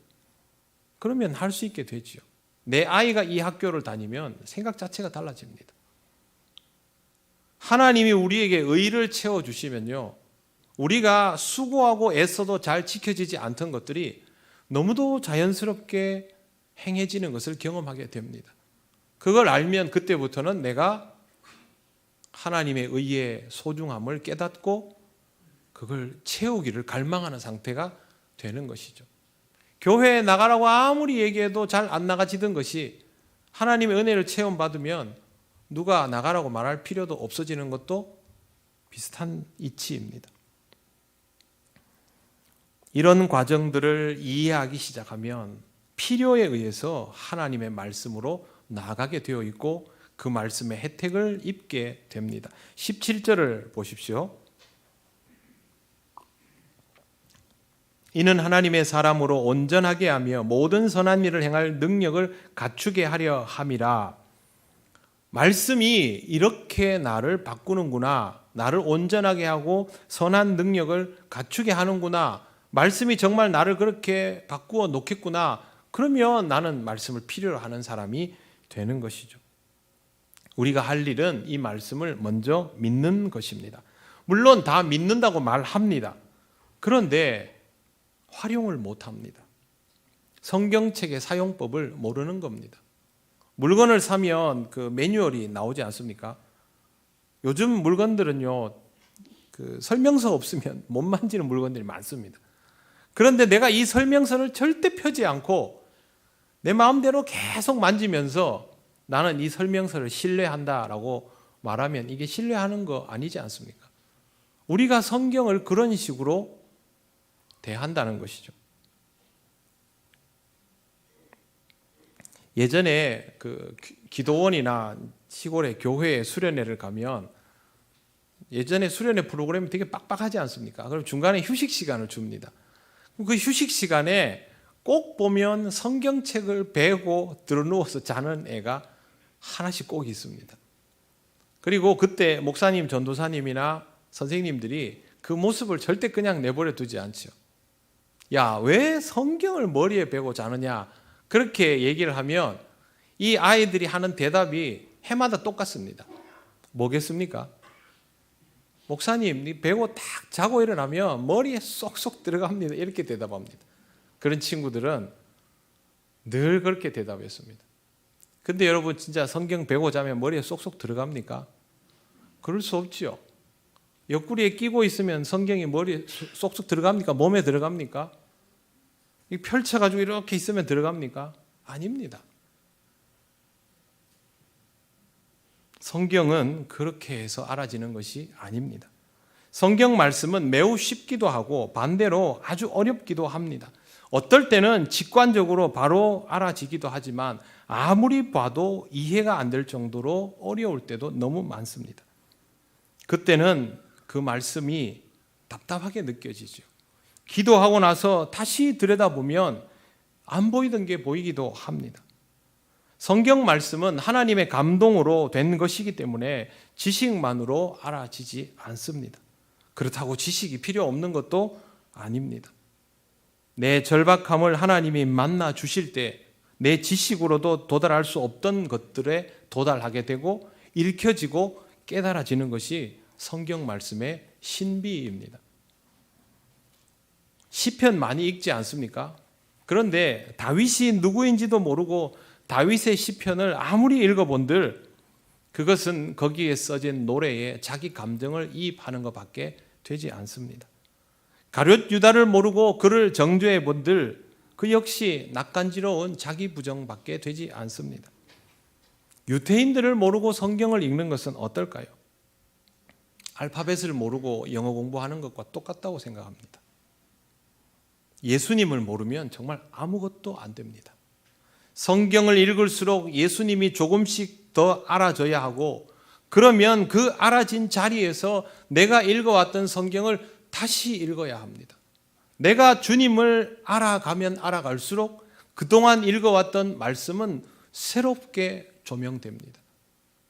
그러면 할 수 있게 되지요. 내 아이가 이 학교를 다니면 생각 자체가 달라집니다. 하나님이 우리에게 의를 채워주시면요, 우리가 수고하고 애써도 잘 지켜지지 않던 것들이 너무도 자연스럽게 행해지는 것을 경험하게 됩니다. 그걸 알면 그때부터는 내가 하나님의 의의 소중함을 깨닫고 그걸 채우기를 갈망하는 상태가 되는 것이죠. 교회에 나가라고 아무리 얘기해도 잘 안 나가지던 것이 하나님의 은혜를 체험받으면 누가 나가라고 말할 필요도 없어지는 것도 비슷한 이치입니다. 이런 과정들을 이해하기 시작하면 필요에 의해서 하나님의 말씀으로 나아가게 되어 있고 그 말씀의 혜택을 입게 됩니다. 17절을 보십시오. 이는 하나님의 사람으로 온전하게 하며 모든 선한 일을 행할 능력을 갖추게 하려 함이라. 말씀이 이렇게 나를 바꾸는구나, 나를 온전하게 하고 선한 능력을 갖추게 하는구나, 말씀이 정말 나를 그렇게 바꾸어 놓겠구나, 그러면 나는 말씀을 필요로 하는 사람이 되는 것이죠. 우리가 할 일은 이 말씀을 먼저 믿는 것입니다. 물론 다 믿는다고 말합니다. 그런데 활용을 못합니다. 성경책의 사용법을 모르는 겁니다. 물건을 사면 그 매뉴얼이 나오지 않습니까? 요즘 물건들은요, 그 설명서 없으면 못 만지는 물건들이 많습니다. 그런데 내가 이 설명서를 절대 펴지 않고 내 마음대로 계속 만지면서 나는 이 설명서를 신뢰한다라고 말하면 이게 신뢰하는 거 아니지 않습니까? 우리가 성경을 그런 식으로 대한다는 것이죠. 예전에 그 기도원이나 시골의 교회에 수련회를 가면 예전에 수련회 프로그램이 되게 빡빡하지 않습니까? 그럼 중간에 휴식 시간을 줍니다. 그 휴식 시간에 꼭 보면 성경책을 베고 들어누워서 자는 애가 하나씩 꼭 있습니다. 그리고 그때 목사님, 전도사님이나 선생님들이 그 모습을 절대 그냥 내버려 두지 않죠. 야, 왜 성경을 머리에 베고 자느냐? 그렇게 얘기를 하면 이 아이들이 하는 대답이 해마다 똑같습니다. 뭐겠습니까? 목사님, 베고 딱 자고 일어나면 머리에 쏙쏙 들어갑니다. 이렇게 대답합니다. 그런 친구들은 늘 그렇게 대답했습니다. 근데 여러분 진짜 성경 베고 자면 머리에 쏙쏙 들어갑니까? 그럴 수 없지요. 옆구리에 끼고 있으면 성경이 머리에 쏙쏙 들어갑니까? 몸에 들어갑니까? 펼쳐가지고 이렇게 있으면 들어갑니까? 아닙니다. 성경은 그렇게 해서 알아지는 것이 아닙니다. 성경 말씀은 매우 쉽기도 하고 반대로 아주 어렵기도 합니다. 어떨 때는 직관적으로 바로 알아지기도 하지만 아무리 봐도 이해가 안 될 정도로 어려울 때도 너무 많습니다. 그때는 그 말씀이 답답하게 느껴지죠. 기도하고 나서 다시 들여다보면 안 보이던 게 보이기도 합니다. 성경 말씀은 하나님의 감동으로 된 것이기 때문에 지식만으로 알아지지 않습니다. 그렇다고 지식이 필요 없는 것도 아닙니다. 내 절박함을 하나님이 만나 주실 때 내 지식으로도 도달할 수 없던 것들에 도달하게 되고 읽혀지고 깨달아지는 것이 성경 말씀의 신비입니다. 시편 많이 읽지 않습니까? 그런데 다윗이 누구인지도 모르고 다윗의 시편을 아무리 읽어본들 그것은 거기에 써진 노래에 자기 감정을 이입하는 것밖에 되지 않습니다. 가룟 유다를 모르고 그를 정죄해 본들 그 역시 낯간지러운 자기 부정밖에 되지 않습니다. 유태인들을 모르고 성경을 읽는 것은 어떨까요? 알파벳을 모르고 영어 공부하는 것과 똑같다고 생각합니다. 예수님을 모르면 정말 아무것도 안 됩니다. 성경을 읽을수록 예수님이 조금씩 더 알아져야 하고 그러면 그 알아진 자리에서 내가 읽어왔던 성경을 다시 읽어야 합니다. 내가 주님을 알아가면 알아갈수록 그동안 읽어왔던 말씀은 새롭게 조명됩니다.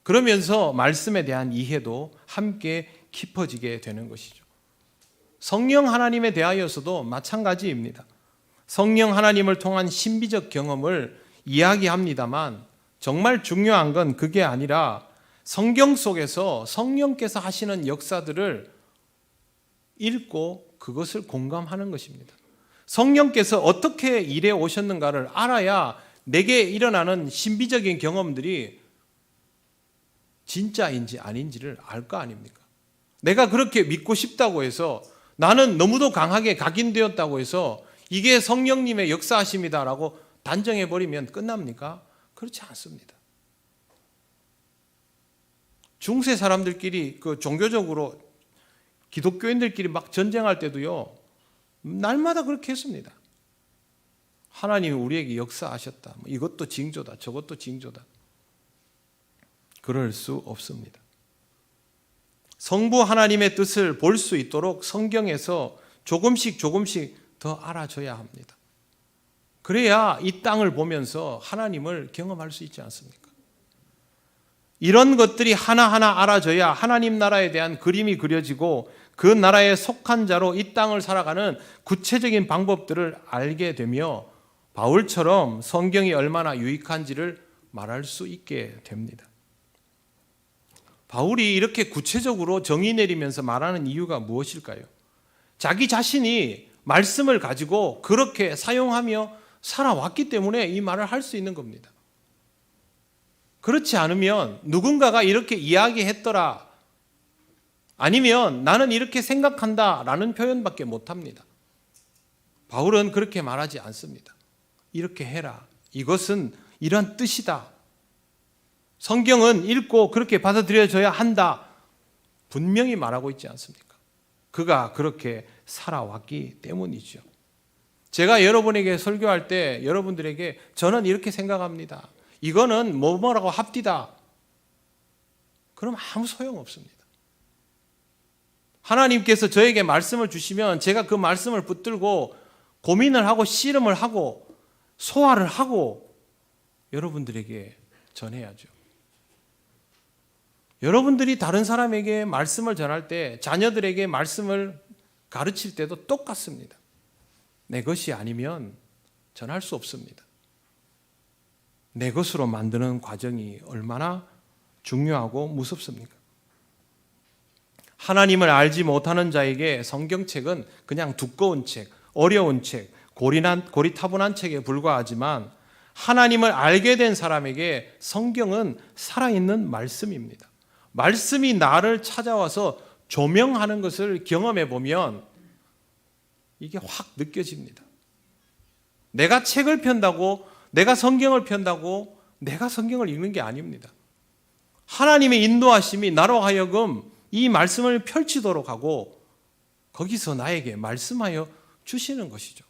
그러면서 말씀에 대한 이해도 함께 깊어지게 되는 것이죠. 성령 하나님에 대하여서도 마찬가지입니다. 성령 하나님을 통한 신비적 경험을 이야기합니다만 정말 중요한 건 그게 아니라 성경 속에서 성령께서 하시는 역사들을 읽고 그것을 공감하는 것입니다. 성령께서 어떻게 일해 오셨는가를 알아야 내게 일어나는 신비적인 경험들이 진짜인지 아닌지를 알 거 아닙니까? 내가 그렇게 믿고 싶다고 해서 나는 너무도 강하게 각인되었다고 해서 이게 성령님의 역사하심이다라고 단정해버리면 끝납니까? 그렇지 않습니다. 중세 사람들끼리 그 종교적으로 기독교인들끼리 막 전쟁할 때도요, 날마다 그렇게 했습니다. 하나님이 우리에게 역사하셨다. 이것도 징조다. 저것도 징조다. 그럴 수 없습니다. 성부 하나님의 뜻을 볼 수 있도록 성경에서 조금씩 더 알아줘야 합니다. 그래야 이 땅을 보면서 하나님을 경험할 수 있지 않습니까? 이런 것들이 하나하나 알아져야 하나님 나라에 대한 그림이 그려지고 그 나라에 속한 자로 이 땅을 살아가는 구체적인 방법들을 알게 되며 바울처럼 성경이 얼마나 유익한지를 말할 수 있게 됩니다. 바울이 이렇게 구체적으로 정의 내리면서 말하는 이유가 무엇일까요? 자기 자신이 말씀을 가지고 그렇게 사용하며 살아왔기 때문에 이 말을 할 수 있는 겁니다. 그렇지 않으면 누군가가 이렇게 이야기했더라, 아니면 나는 이렇게 생각한다 라는 표현밖에 못합니다. 바울은 그렇게 말하지 않습니다. 이렇게 해라. 이것은 이런 뜻이다. 성경은 읽고 그렇게 받아들여져야 한다. 분명히 말하고 있지 않습니까? 그가 그렇게 살아왔기 때문이죠. 제가 여러분에게 설교할 때 여러분들에게 저는 이렇게 생각합니다. 이거는 뭐라고 합디다. 그럼 아무 소용없습니다. 하나님께서 저에게 말씀을 주시면 제가 그 말씀을 붙들고 고민을 하고 씨름을 하고 소화를 하고 여러분들에게 전해야죠. 여러분들이 다른 사람에게 말씀을 전할 때, 자녀들에게 말씀을 가르칠 때도 똑같습니다. 내 것이 아니면 전할 수 없습니다. 내 것으로 만드는 과정이 얼마나 중요하고 무섭습니까? 하나님을 알지 못하는 자에게 성경책은 그냥 두꺼운 책, 어려운 책, 고리타분한 책에 불과하지만 하나님을 알게 된 사람에게 성경은 살아있는 말씀입니다. 말씀이 나를 찾아와서 조명하는 것을 경험해 보면 이게 확 느껴집니다. 내가 책을 편다고, 내가 성경을 편다고 내가 성경을 읽는 게 아닙니다. 하나님의 인도하심이 나로 하여금 이 말씀을 펼치도록 하고 거기서 나에게 말씀하여 주시는 것이죠.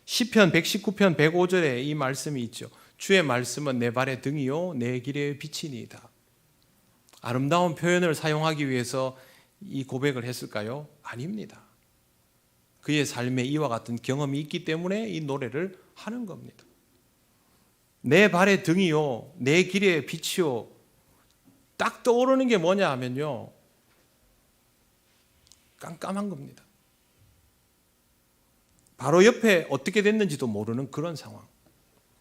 시편 119편 105절에 이 말씀이 있죠. 주의 말씀은 내 발의 등이요 내 길의 빛이니이다. 아름다운 표현을 사용하기 위해서 이 고백을 했을까요? 아닙니다. 그의 삶에 이와 같은 경험이 있기 때문에 이 노래를 하는 겁니다. 내 발의 등이요 내 길의 빛이요. 딱 떠오르는 게 뭐냐 하면요, 깜깜한 겁니다. 바로 옆에 어떻게 됐는지도 모르는 그런 상황,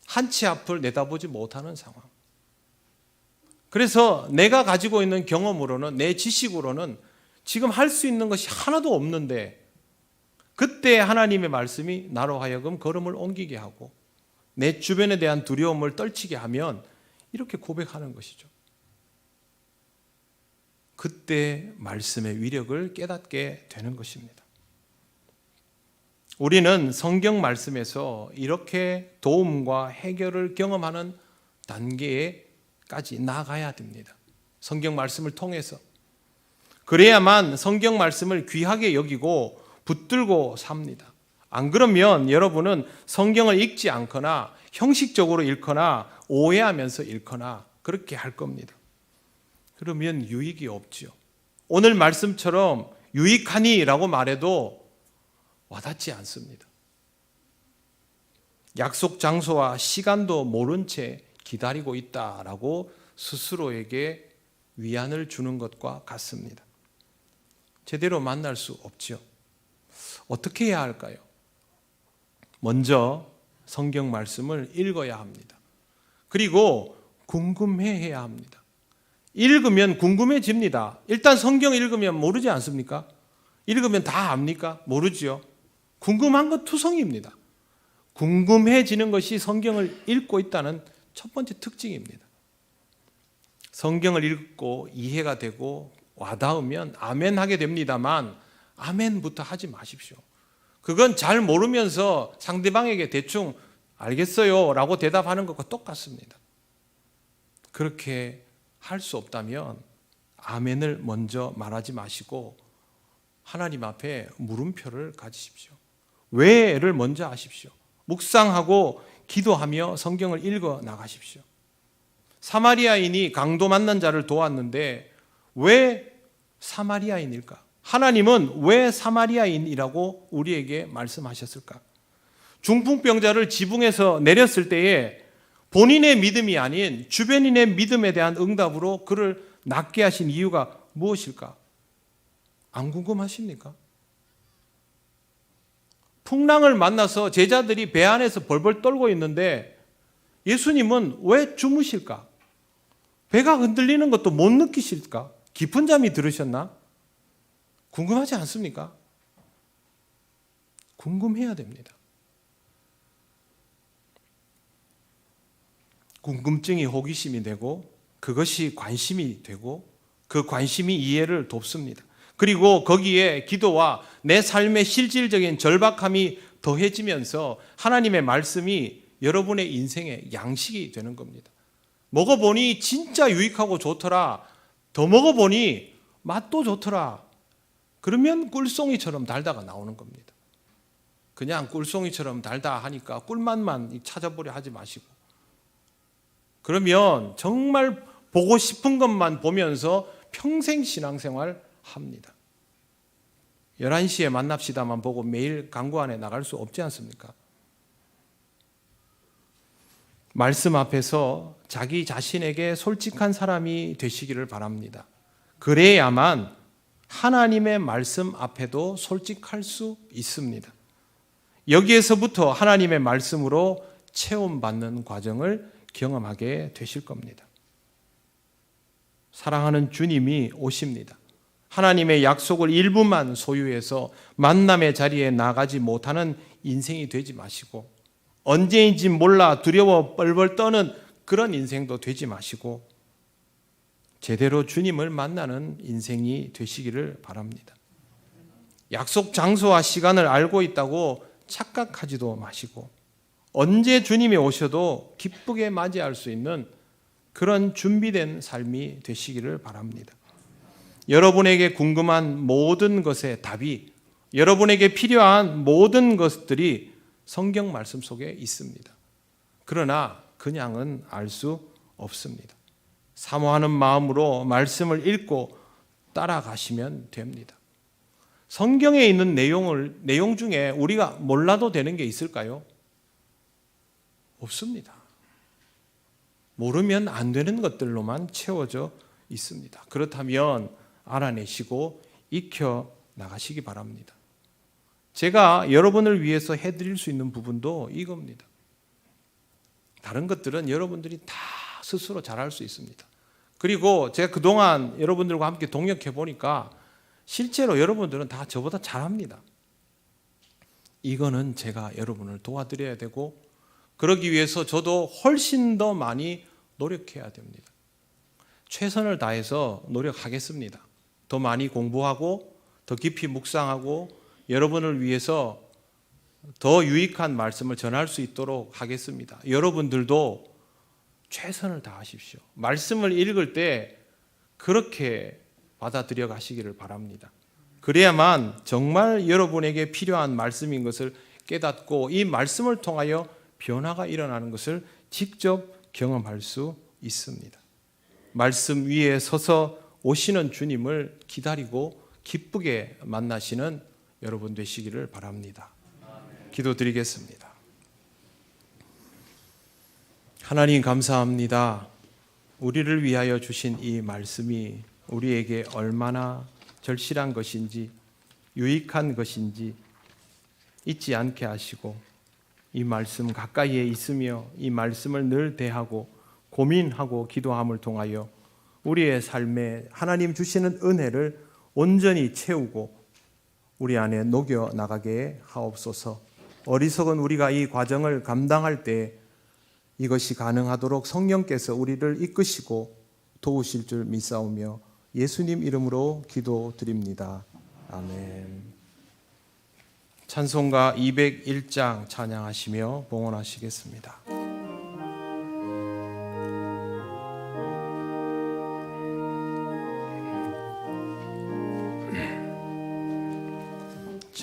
한 치 앞을 내다보지 못하는 상황. 그래서 내가 가지고 있는 경험으로는, 내 지식으로는 지금 할 수 있는 것이 하나도 없는데, 그때 하나님의 말씀이 나로 하여금 걸음을 옮기게 하고 내 주변에 대한 두려움을 떨치게 하면 이렇게 고백하는 것이죠. 그때 말씀의 위력을 깨닫게 되는 것입니다. 우리는 성경 말씀에서 이렇게 도움과 해결을 경험하는 단계에까지 나아가야 됩니다. 성경 말씀을 통해서. 그래야만 성경 말씀을 귀하게 여기고 붙들고 삽니다. 안 그러면 여러분은 성경을 읽지 않거나 형식적으로 읽거나 오해하면서 읽거나 그렇게 할 겁니다. 그러면 유익이 없죠. 오늘 말씀처럼 유익하니라고 말해도 와닿지 않습니다. 약속 장소와 시간도 모른 채 기다리고 있다라고 스스로에게 위안을 주는 것과 같습니다. 제대로 만날 수 없죠. 어떻게 해야 할까요? 먼저 성경 말씀을 읽어야 합니다. 그리고 궁금해해야 합니다. 읽으면 궁금해집니다. 일단 성경 읽으면 모르지 않습니까? 읽으면 다 압니까? 모르지요. 궁금한 건 투성입니다. 궁금해지는 것이 성경을 읽고 있다는 첫 번째 특징입니다. 성경을 읽고 이해가 되고 와닿으면 아멘 하게 됩니다만 아멘부터 하지 마십시오. 그건 잘 모르면서 상대방에게 대충 알겠어요 라고 대답하는 것과 똑같습니다. 그렇게 할 수 없다면 아멘을 먼저 말하지 마시고 하나님 앞에 물음표를 가지십시오. 왜를 먼저 하십시오. 묵상하고 기도하며 성경을 읽어 나가십시오. 사마리아인이 강도 만난 자를 도왔는데 왜 사마리아인일까? 하나님은 왜 사마리아인이라고 우리에게 말씀하셨을까? 중풍병자를 지붕에서 내렸을 때에 본인의 믿음이 아닌 주변인의 믿음에 대한 응답으로 그를 낫게 하신 이유가 무엇일까? 안 궁금하십니까? 풍랑을 만나서 제자들이 배 안에서 벌벌 떨고 있는데 예수님은 왜 주무실까? 배가 흔들리는 것도 못 느끼실까? 깊은 잠이 들으셨나? 궁금하지 않습니까? 궁금해야 됩니다. 궁금증이 호기심이 되고 그것이 관심이 되고 그 관심이 이해를 돕습니다. 그리고 거기에 기도와 내 삶의 실질적인 절박함이 더해지면서 하나님의 말씀이 여러분의 인생의 양식이 되는 겁니다. 먹어보니 진짜 유익하고 좋더라. 더 먹어보니 맛도 좋더라. 그러면 꿀송이처럼 달다가 나오는 겁니다. 그냥 꿀송이처럼 달다 하니까 꿀맛만 찾아보려 하지 마시고 그러면 정말 보고 싶은 것만 보면서 평생 신앙생활 합니다. 11시에 만납시다만 보고 매일 강구 안에 나갈 수 없지 않습니까? 말씀 앞에서 자기 자신에게 솔직한 사람이 되시기를 바랍니다. 그래야만 하나님의 말씀 앞에도 솔직할 수 있습니다. 여기에서부터 하나님의 말씀으로 체험받는 과정을 경험하게 되실 겁니다. 사랑하는 주님이 오십니다. 하나님의 약속을 일부만 소유해서 만남의 자리에 나가지 못하는 인생이 되지 마시고 언제인지 몰라 두려워 뻘뻘 떠는 그런 인생도 되지 마시고 제대로 주님을 만나는 인생이 되시기를 바랍니다. 약속 장소와 시간을 알고 있다고 착각하지도 마시고 언제 주님이 오셔도 기쁘게 맞이할 수 있는 그런 준비된 삶이 되시기를 바랍니다. 여러분에게 궁금한 모든 것의 답이 여러분에게 필요한 모든 것들이 성경 말씀 속에 있습니다. 그러나 그냥은 알 수 없습니다. 사모하는 마음으로 말씀을 읽고 따라가시면 됩니다. 성경에 있는 내용 중에 우리가 몰라도 되는 게 있을까요? 없습니다. 모르면 안 되는 것들로만 채워져 있습니다. 그렇다면 알아내시고 익혀 나가시기 바랍니다. 제가 여러분을 위해서 해드릴 수 있는 부분도 이겁니다. 다른 것들은 여러분들이 다 스스로 잘할 수 있습니다. 그리고 제가 그동안 여러분들과 함께 동역해 보니까 실제로 여러분들은 다 저보다 잘합니다. 이거는 제가 여러분을 도와드려야 되고 그러기 위해서 저도 훨씬 더 많이 노력해야 됩니다. 최선을 다해서 노력하겠습니다. 더 많이 공부하고 더 깊이 묵상하고 여러분을 위해서 더 유익한 말씀을 전할 수 있도록 하겠습니다. 여러분들도 최선을 다하십시오. 말씀을 읽을 때 그렇게 받아들여 가시기를 바랍니다. 그래야만 정말 여러분에게 필요한 말씀인 것을 깨닫고 이 말씀을 통하여 변화가 일어나는 것을 직접 경험할 수 있습니다. 말씀 위에 서서 오시는 주님을 기다리고 기쁘게 만나시는 여러분 되시기를 바랍니다. 기도드리겠습니다. 하나님 감사합니다. 우리를 위하여 주신 이 말씀이 우리에게 얼마나 절실한 것인지 유익한 것인지 잊지 않게 하시고 이 말씀 가까이에 있으며 이 말씀을 늘 대하고 고민하고 기도함을 통하여 우리의 삶에 하나님 주시는 은혜를 온전히 채우고 우리 안에 녹여 나가게 하옵소서. 어리석은 우리가 이 과정을 감당할 때 이것이 가능하도록 성령께서 우리를 이끄시고 도우실 줄 믿사오며 예수님 이름으로 기도드립니다. 아멘. 찬송가 201장 찬양하시며 봉헌하시겠습니다.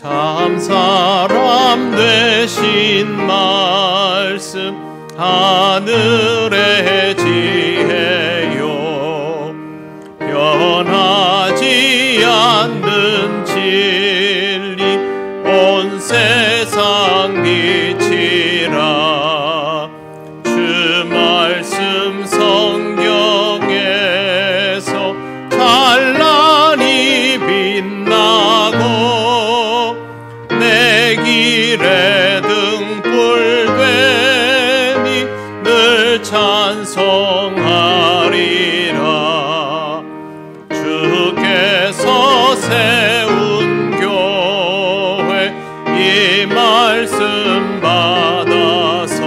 참 사람 되신 말씀 하늘의 지혜요 변하지 않는 진리 온 세상 빛이라 주 말씀 성경에서 찬란히 빛나고 내 길에 등불 되니 늘 찬송하리라 주께서 세운 교회 이 말씀 받아서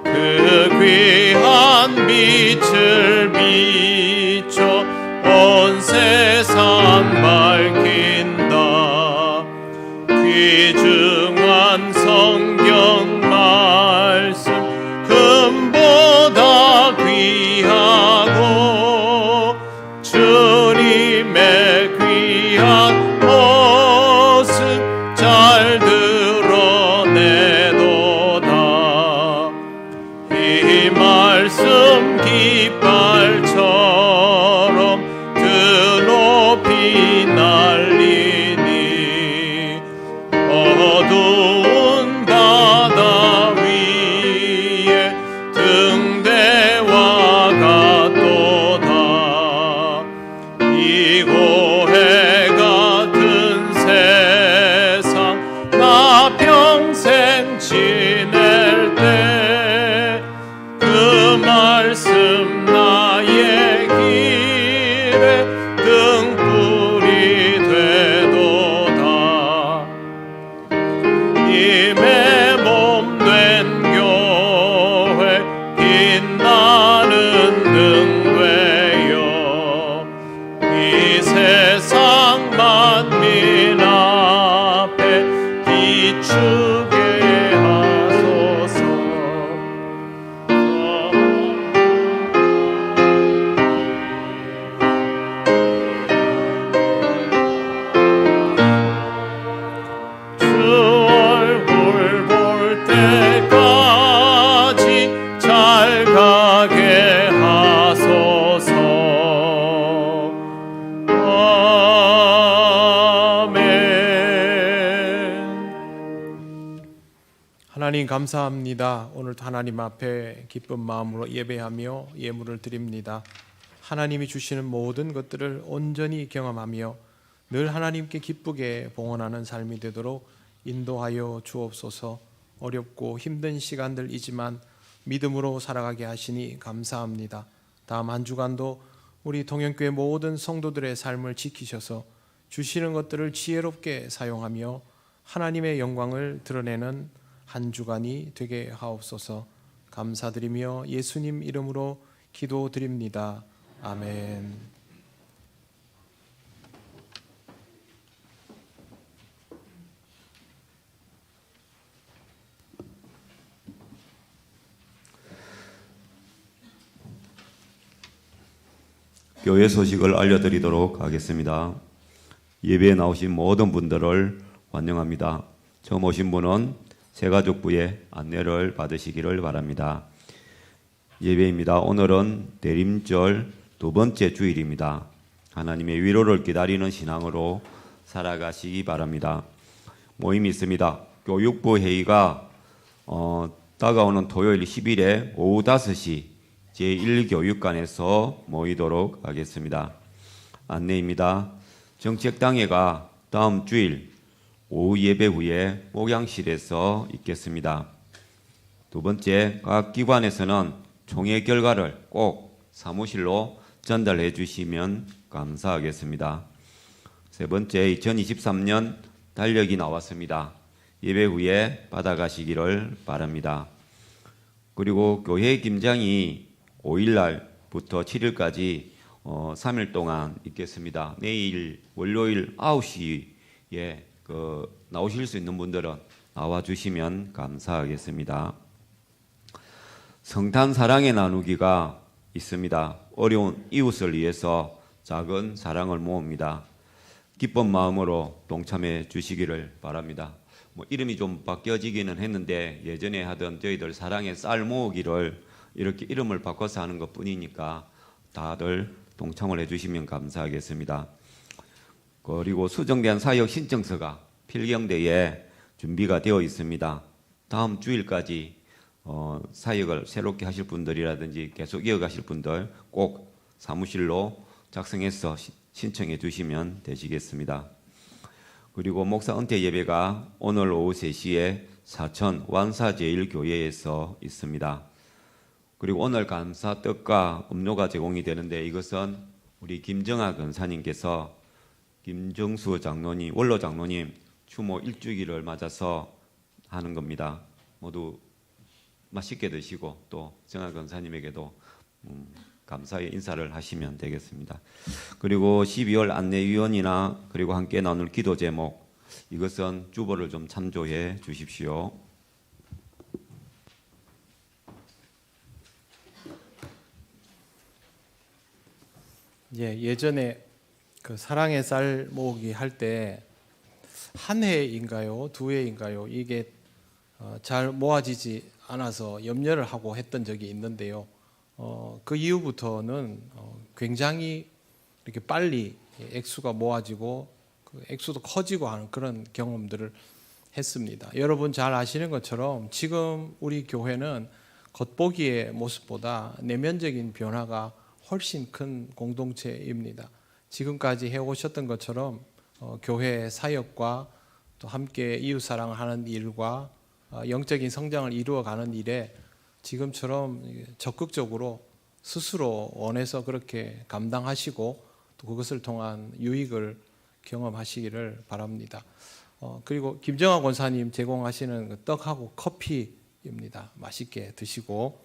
그 귀한 빛을 비춰 온 세상 밝힌다 귀중한 성경 말씀 금보다 귀하고 주님의 귀한 모습 잘 드러내도다 이 말씀 깃발처럼 드높이 날리니 어두운 바다 위에 등대와 같도다 이 고해 같은 세상 나 평생 지낼 때 그 말씀 나의 길에 등불이 되도다 님의 몸 된 교회 빛나는 등 되어 이 세상 만민 앞에 비추게 하소서 주 얼굴 볼 때까지 잘 가게 하소서 아멘. 하나님 감사합니다. 오늘도 하나님 앞에 기쁜 마음으로 예배하며 예물을 드립니다. 하나님이 주시는 모든 것들을 온전히 경험하며 늘 하나님께 기쁘게 봉헌하는 삶이 되도록 인도하여 주옵소서. 어렵고 힘든 시간들이지만 믿음으로 살아가게 하시니 감사합니다. 다음 한 주간도 우리 동영교회 모든 성도들의 삶을 지키셔서 주시는 것들을 지혜롭게 사용하며 하나님의 영광을 드러내는 한 주간이 되게 하옵소서. 감사드리며 예수님 이름으로 기도드립니다. 아멘. 교회 소식을 알려드리도록 하겠습니다. 예배에 나오신 모든 분들을 환영합니다. 처음 오신 분은 새가족부의 안내를 받으시기를 바랍니다. 예배입니다. 오늘은 대림절 두 번째 주일입니다. 하나님의 위로를 기다리는 신앙으로 살아가시기 바랍니다. 모임이 있습니다. 교육부 회의가 다가오는 토요일 10일에 오후 5시 제1교육관에서 모이도록 하겠습니다. 안내입니다. 정책당회가 다음 주일 오후 예배 후에 목양실에서 있겠습니다. 두 번째, 각 기관에서는 총회 결과를 꼭 사무실로 전달해 주시면 감사하겠습니다. 세 번째, 2023년 달력이 나왔습니다. 예배 후에 받아가시기를 바랍니다. 그리고 교회 김장이 5일날부터 7일까지 3일 동안 있겠습니다. 내일 월요일 9시에 나오실 수 있는 분들은 나와주시면 감사하겠습니다. 성탄 사랑의 나누기가 있습니다. 어려운 이웃을 위해서 작은 사랑을 모읍니다. 기쁜 마음으로 동참해 주시기를 바랍니다. 이름이 좀 바뀌어지기는 했는데 예전에 하던 저희들 사랑의 쌀 모으기를 이렇게 이름을 바꿔서 하는 것 뿐이니까 다들 동참을 해주시면 감사하겠습니다. 그리고 수정된 사역 신청서가 필경대에 준비가 되어 있습니다. 다음 주일까지 사역을 새롭게 하실 분들이라든지 계속 이어가실 분들 꼭 사무실로 작성해서 신청해 주시면 되시겠습니다. 그리고 목사 은퇴 예배가 오늘 오후 3시에 사천 완사제일교회에서 있습니다. 그리고 오늘 감사떡과 음료가 제공이 되는데 이것은 우리 김정아 권사님께서 김정수 장로님, 원로 장로님 추모 1주기를 맞아서 하는 겁니다. 모두 맛있게 드시고 또 정아 권사님에게도 감사의 인사를 하시면 되겠습니다. 그리고 12월 안내위원이나 그리고 함께 나눌 기도 제목 이것은 주보를 좀 참조해 주십시오. 예전에 그 사랑의 쌀 모으기 할 때 한 해인가요, 2해인가요? 이게 잘 모아지지 않아서 염려를 하고 했던 적이 있는데요. 그 이후부터는 굉장히 이렇게 빨리 액수가 모아지고 그 액수도 커지고 하는 그런 경험들을 했습니다. 여러분 잘 아시는 것처럼 지금 우리 교회는 겉보기의 모습보다 내면적인 변화가 훨씬 큰 공동체입니다. 지금까지 해오셨던 것처럼 교회 사역과 또 함께 이웃 사랑을 하는 일과 영적인 성장을 이루어가는 일에 지금처럼 적극적으로 스스로 원해서 그렇게 감당하시고 또 그것을 통한 유익을 경험하시기를 바랍니다. 그리고 김정아 권사님 제공하시는 그 떡하고 커피입니다. 맛있게 드시고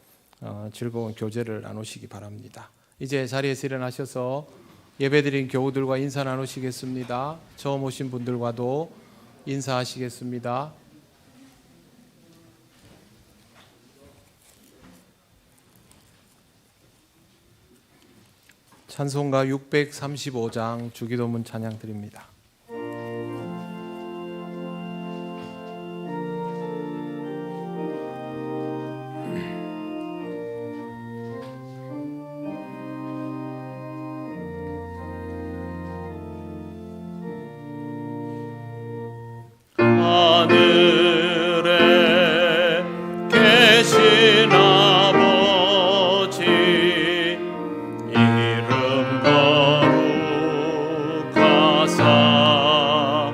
즐거운 교제를 나누시기 바랍니다. 이제 자리에서 일어나셔서 예배드린 교우들과 인사 나누시겠습니다. 처음 오신 분들과도 인사하시겠습니다. 찬송가 635장 주기도문 찬양 드립니다. 하늘에 계신 아버지 이름 거룩하사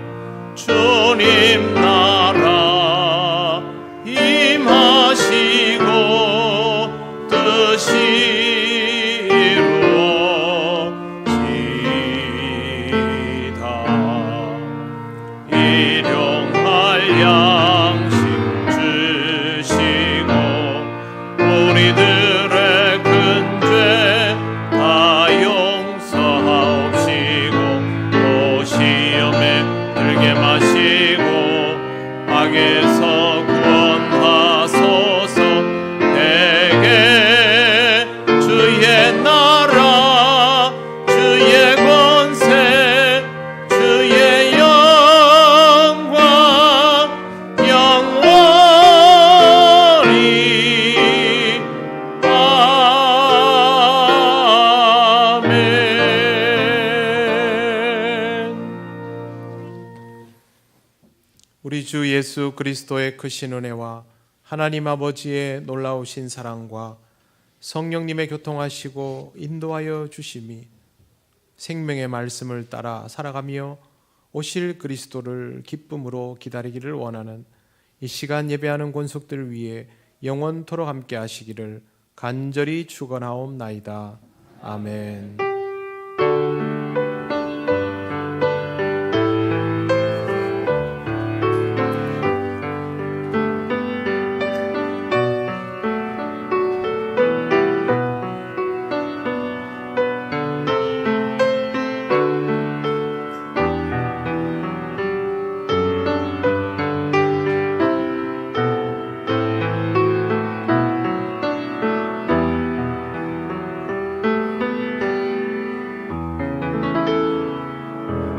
주님 나라 임하시고 뜻이 이루어지다 일용할 양식 주시고 우리들의 큰 죄 다 용서하옵시고 또 시험에 들게 마시고 악에서 구원하소서. 대개 주의 나라 주의 권세 주의 영광 영원히 아멘. 우리 주 예수 그리스도의 크신 은혜와 하나님 아버지의 놀라우신 사랑과 성령님의 교통하시고 인도하여 주심이 생명의 말씀을 따라 살아가며 오실 그리스도를 기쁨으로 기다리기를 원하는 이 시간 예배하는 권속들 위해 영원토록 함께 하시기를 간절히 축원하옵나이다. 아멘.